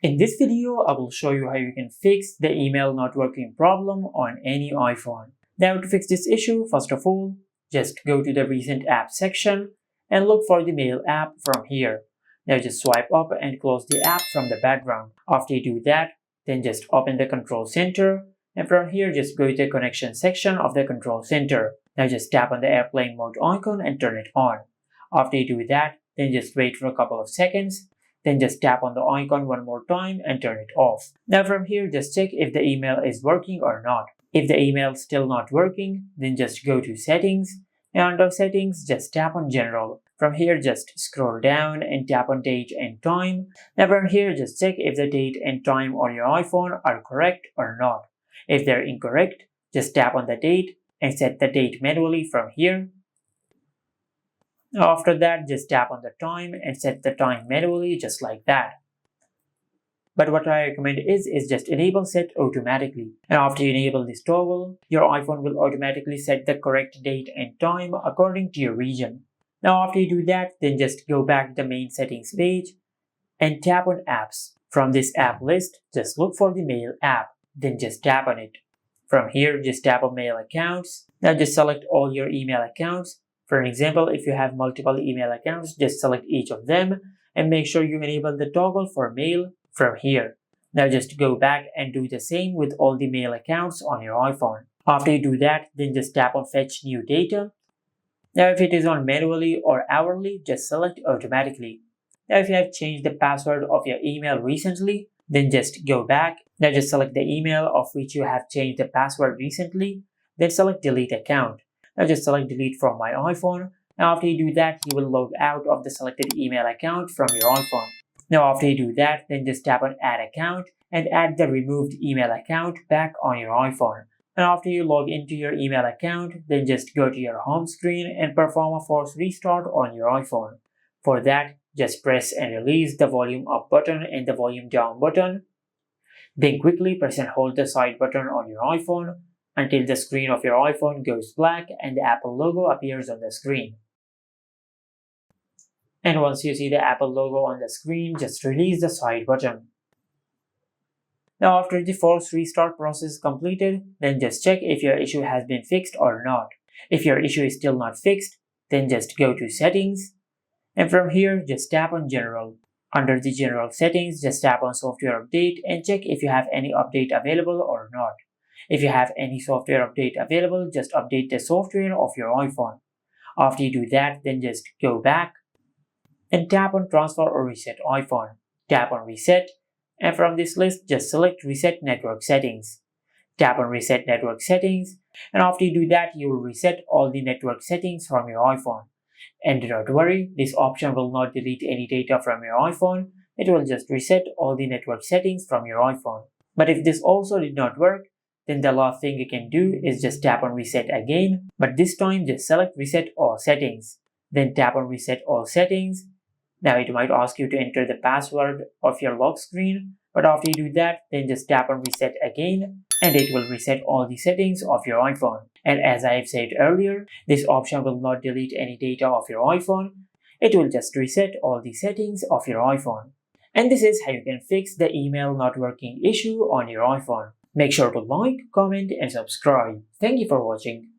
In this video, I will show you how you can fix the email not working problem on any iPhone. Now to fix this issue, first of all, just go to the recent apps section and look for the mail app from here. Now just swipe up and close the app from the background. After you do that, then just open the control center, and from here just go to the connection section of the control center. Now just tap on the airplane mode icon and turn it on. After you do that, then just wait for a couple of seconds. Then just tap on the icon one more time and turn it off. Now from here, just check if the email is working or not. If the email is still not working, then just go to settings, and under settings, just tap on general. From here, just scroll down and tap on date and time. Now from here, just check if the date and time on your iPhone are correct or not. If they're incorrect, just tap on the date and set the date manually from here. After that, just tap on the time and set the time manually just like that. But what I recommend is just enable set automatically. And after you enable this toggle, your iPhone will automatically set the correct date and time according to your region. Now after you do that, then just go back to the main settings page and tap on apps. From this app list, just look for the mail app, then just tap on it. From here, just tap on mail accounts. Now just select all your email accounts. For an example, if you have multiple email accounts, just select each of them and make sure you enable the toggle for mail from here. Now just go back and do the same with all the mail accounts on your iPhone. After you do that, then just tap on fetch new data. Now if it is on manually or hourly, just select automatically. Now if you have changed the password of your email recently, then just go back. Now just select the email of which you have changed the password recently, then select delete account. Now just select delete from my iPhone. Now after you do that, you will log out of the selected email account from your iPhone. Now after you do that, then just tap on add account and add the removed email account back on your iPhone. And after you log into your email account, then just go to your home screen and perform a force restart on your iPhone. For that, just press and release the volume up button and the volume down button. Then quickly press and hold the side button on your iPhone until the screen of your iPhone goes black and the Apple logo appears on the screen. And once you see the Apple logo on the screen, just release the side button. Now after the force restart process is completed, then just check if your issue has been fixed or not. If your issue is still not fixed, then just go to settings, and from here just tap on general. Under the general settings, just tap on software update and check if you have any update available or not. If you have any software update available, just update the software of your iPhone. After you do that, then just go back and tap on transfer or reset iPhone. Tap on reset, and from this list, just select reset network settings. Tap on reset network settings, and after you do that, you will reset all the network settings from your iPhone. And do not worry, this option will not delete any data from your iPhone. It will just reset all the network settings from your iPhone. But if this also did not work, then the last thing you can do is just tap on reset again, but this time just select reset all settings. Then tap on reset all settings. Now it might ask you to enter the password of your lock screen, but after you do that, then just tap on reset again and it will reset all the settings of your iPhone. And as I have said earlier, this option will not delete any data of your iPhone. It will just reset all the settings of your iPhone. And this is how you can fix the email not working issue on your iPhone. Make sure to like, comment and subscribe. Thank you for watching.